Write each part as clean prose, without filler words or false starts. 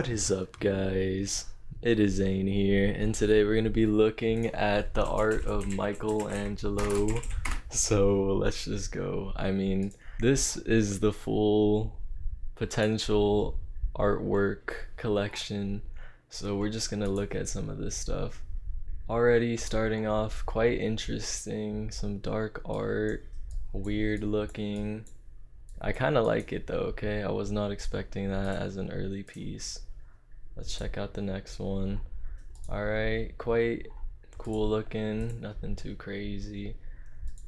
What is up, guys? It is Zane here, and today we're going to be looking at the art of Michaelangelo. So let's just go. This is the full potential artwork collection, so we're just going to look at some of this stuff. Already starting off quite interesting, some dark art, weird looking. I kind of like it though, okay? I was not expecting that as an early piece. Let's check out the next one. Alright, quite cool looking, nothing too crazy.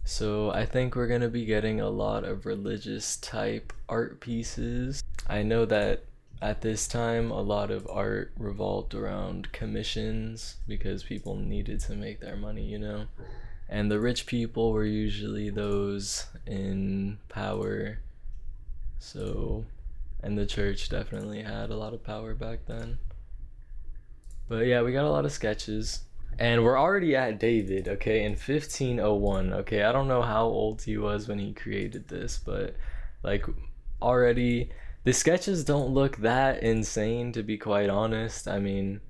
So I think we're gonna be getting a lot of religious type art pieces. I know that at this time a lot of art revolved around commissions because people needed to make their money, you know? And the rich people were usually those in power. So, and the church definitely had a lot of power back then. But yeah, we got a lot of sketches. And we're already at David, okay, in 1501. Okay, I don't know how old he was when he created this, but like already the sketches don't look that insane, to be quite honest. I mean,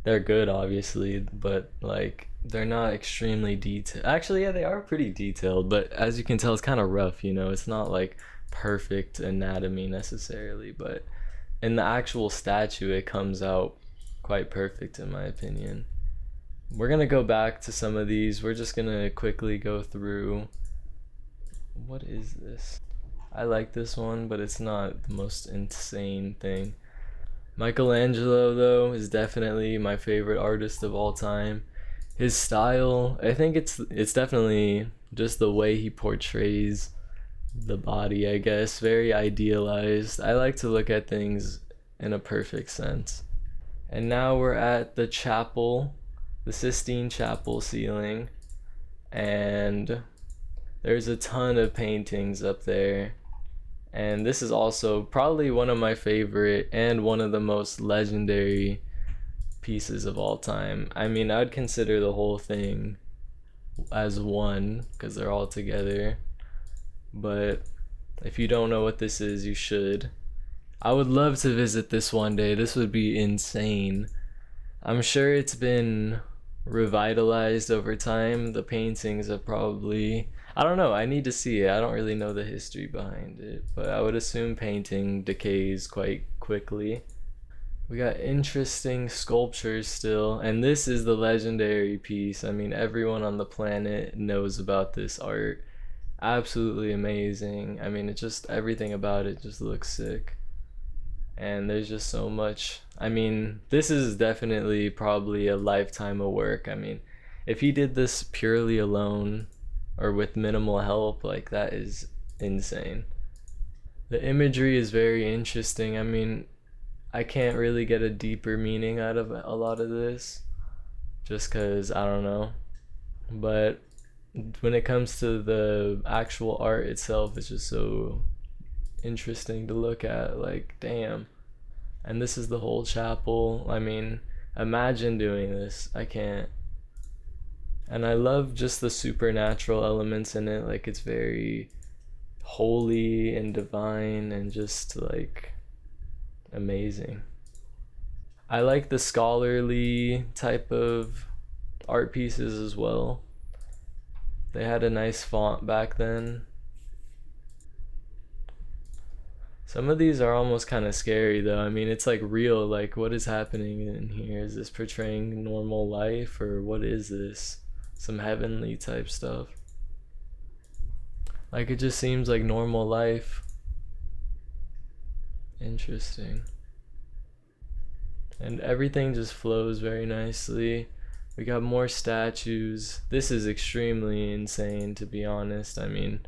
they're good obviously, but like they're not extremely detailed. Actually, yeah, they are pretty detailed, but as you can tell, it's kind of rough, you know. It's not like perfect anatomy necessarily, but in the actual statue it comes out quite perfect in my opinion. We're gonna go back to some of these. We're just gonna quickly go through. What is this? I like this one, but it's not the most insane thing. Michelangelo though is definitely my favorite artist of all time. His style, I think it's definitely just the way he portrays the body, I guess, very idealized. I like to look at things in a perfect sense. And now we're at the chapel, the Sistine Chapel ceiling, and there's a ton of paintings up there. And this is also probably one of my favorite and one of the most legendary pieces of all time. I mean, I'd consider the whole thing as one because they're all together. But if you don't know what this is, you should. I would love to visit this one day. This would be insane. I'm sure it's been revitalized over time. The paintings have probably, I don't know, I need to see it. I don't really know the history behind it, but I would assume painting decays quite quickly. We got interesting sculptures still, and this is the legendary piece. I mean, everyone on the planet knows about this art. Absolutely amazing. I mean, it just, everything about it just looks sick, and there's just so much. I mean, this is definitely probably a lifetime of work. I mean, if he did this purely alone or with minimal help, like, that is insane. The imagery is very interesting. I mean, I can't really get a deeper meaning out of a lot of this just because I don't know, but when it comes to the actual art itself, it's just so interesting to look at, like, damn. And this is the whole chapel. I mean, imagine doing this. I can't. And I love just the supernatural elements in it. Like, it's very holy and divine and just like amazing. I like the scholarly type of art pieces as well. They had a nice font back then. Some of these are almost kind of scary though. I mean, it's like real, like what is happening in here? Is this portraying normal life or what is this? Some heavenly type stuff. Like, it just seems like normal life. Interesting. And everything just flows very nicely. We got more statues. This is extremely insane, to be honest. I mean,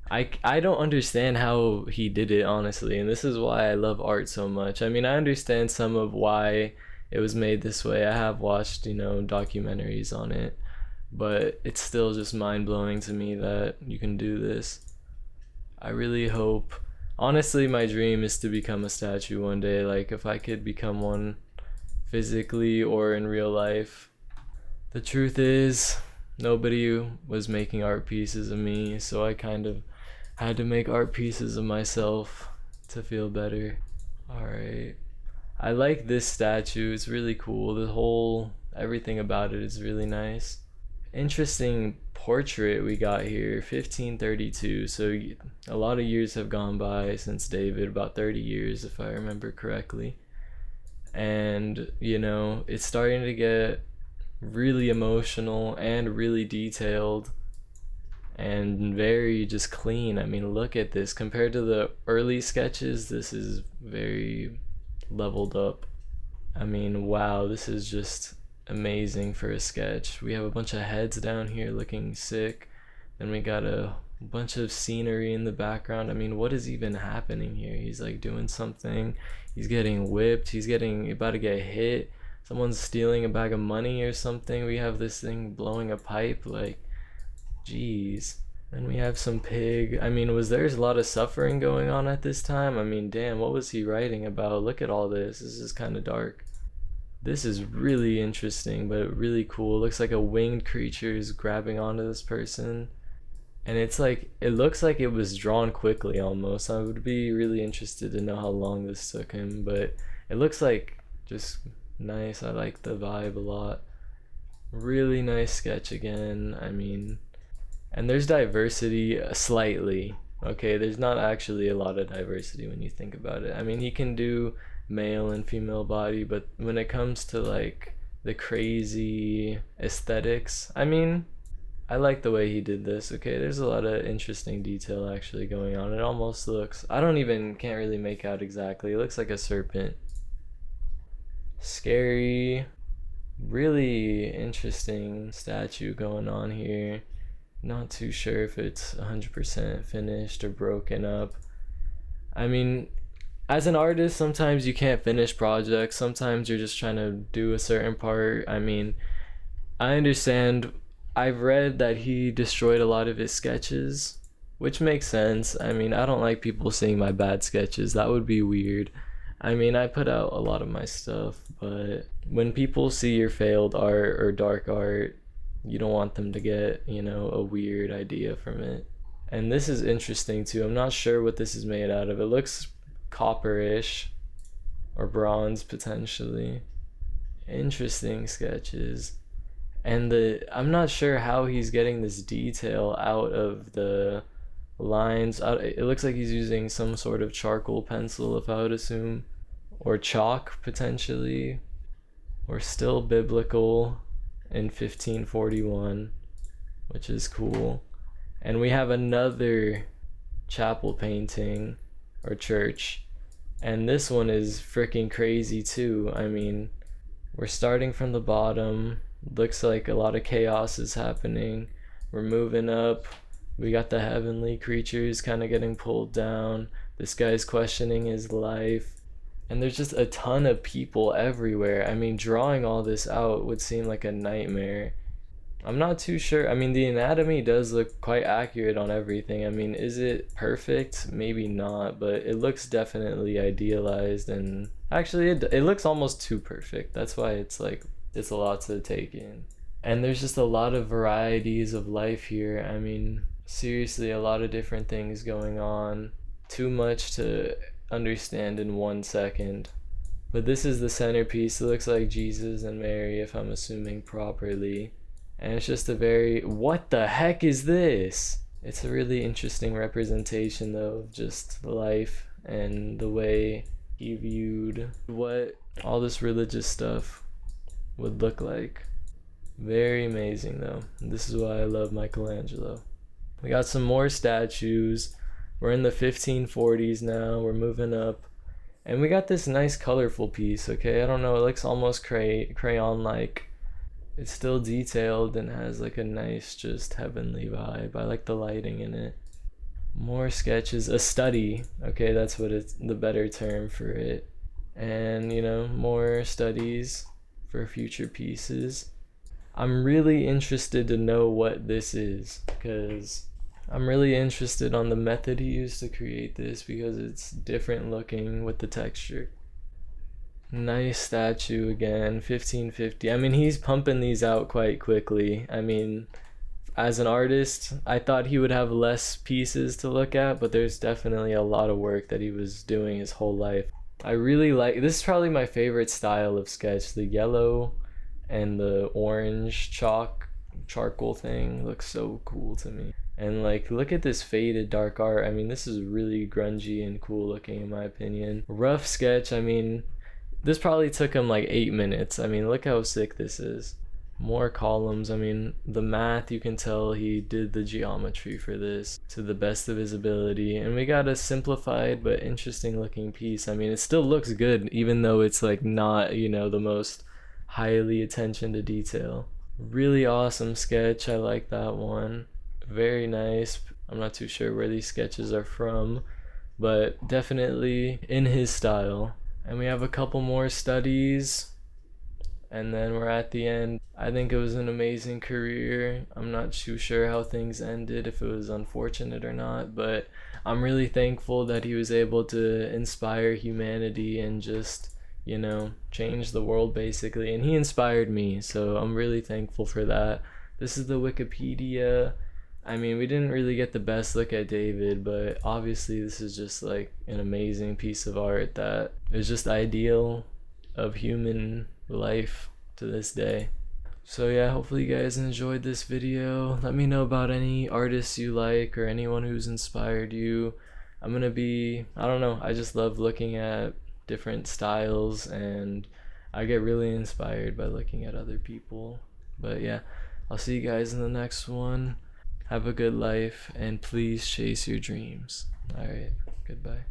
I don't understand how he did it, honestly, and this is why I love art so much. I mean, I understand some of why it was made this way. I have watched, you know, documentaries on it, but it's still just mind-blowing to me that you can do this. I really hope, honestly, my dream is to become a statue one day. Like, if I could become one physically or in real life. The truth is, nobody was making art pieces of me, so I kind of had to make art pieces of myself to feel better. Alright, I like this statue. It's really cool. The whole everything about it is really nice. Interesting portrait we got here, 1532. So a lot of years have gone by since David, about 30 years if I remember correctly. And it's starting to get really emotional and really detailed and very just clean. I mean, look at this. Compared to the early sketches, this is very leveled up. I mean, wow, this is just amazing for a sketch. We have a bunch of heads down here looking sick. Then we got a bunch of scenery in the background. I mean, what is even happening here? He's like doing something. He's getting whipped. He's getting about to get hit. Someone's stealing a bag of money or something. We have this thing blowing a pipe. Like, jeez. And we have some pig. I mean, there's a lot of suffering going on at this time? I mean, damn, what was he writing about? Look at all this. This is kind of dark. This is really interesting, but really cool. It looks like a winged creature is grabbing onto this person. And it's like, it looks like it was drawn quickly almost. I would be really interested to know how long this took him, but it looks like just nice. I like the vibe a lot. Really nice sketch again. I mean, and there's diversity slightly. Okay, there's not actually a lot of diversity when you think about it. I mean, he can do male and female body, but when it comes to like the crazy aesthetics, I mean, I like the way he did this. Okay, there's a lot of interesting detail actually going on. It almost looks, can't really make out exactly. It looks like a serpent. Scary, really interesting statue going on here. Not too sure if it's 100% finished or broken up. I mean, as an artist, sometimes you can't finish projects. Sometimes you're just trying to do a certain part. I mean, I understand. I've read that he destroyed a lot of his sketches, which makes sense. I mean, I don't like people seeing my bad sketches. That would be weird. I mean, I put out a lot of my stuff, but when people see your failed art or dark art, you don't want them to get, a weird idea from it. And this is interesting too. I'm not sure what this is made out of. It looks copperish or bronze potentially. Interesting sketches. And I'm not sure how he's getting this detail out of the lines. It looks like he's using some sort of charcoal pencil, if I would assume, or chalk potentially, or still biblical in 1541, which is cool. And we have another chapel painting or church, and this one is freaking crazy too. I mean, we're starting from the bottom. Looks like a lot of chaos is happening. We're moving up. We got the heavenly creatures kind of getting pulled down. This guy's questioning his life. And there's just a ton of people everywhere. I mean, drawing all this out would seem like a nightmare. I'm not too sure. I mean, the anatomy does look quite accurate on everything. I mean, is it perfect? Maybe not, but it looks definitely idealized, and actually it looks almost too perfect. That's why it's a lot to take in. And there's just a lot of varieties of life here. I mean, seriously, a lot of different things going on. Too much to understand in 1 second. But this is the centerpiece. It looks like Jesus and Mary, if I'm assuming properly. And it's just what the heck is this? It's a really interesting representation though of just life and the way he viewed what all this religious stuff would look like. Very amazing though. This is why I love Michaelangelo. We got some more statues. We're in the 1540s now. We're moving up. And we got this nice colorful piece, okay? I don't know, it looks almost crayon-like. It's still detailed and has like a nice just heavenly vibe. I like the lighting in it. More sketches. A study, okay? That's what it's the better term for it. And, more studies for future pieces. I'm really interested to know what this is, because I'm really interested on the method he used to create this, because it's different looking with the texture. Nice statue again, 1550. I mean, he's pumping these out quite quickly. I mean, as an artist, I thought he would have less pieces to look at, but there's definitely a lot of work that he was doing his whole life. I really like this is probably my favorite style of sketch. The yellow and the orange charcoal thing looks so cool to me. And like look at this faded dark art. I mean, this is really grungy and cool looking in my opinion. Rough sketch, I mean, this probably took him like 8 minutes. I mean, look how sick this is. More columns. I mean, the math, you can tell he did the geometry for this to the best of his ability. And we got a simplified but interesting looking piece. I mean, it still looks good even though it's like not, you know, the most highly attention to detail. Really awesome sketch. I like that one. Very nice. I'm not too sure where these sketches are from, but definitely in his style. And we have a couple more studies, and then we're at the end. I think it was an amazing career. I'm not too sure how things ended, if it was unfortunate or not, but I'm really thankful that he was able to inspire humanity and just, you know, change the world basically. And he inspired me, so I'm really thankful for that. This is the Wikipedia. I mean, we didn't really get the best look at David, but obviously this is just like an amazing piece of art that is just ideal of human life to this day. So yeah, hopefully you guys enjoyed this video. Let me know about any artists you like or anyone who's inspired you. I don't know, I just love looking at different styles, and I get really inspired by looking at other people. But yeah, I'll see you guys in the next one. Have a good life, and please chase your dreams. Alright, goodbye.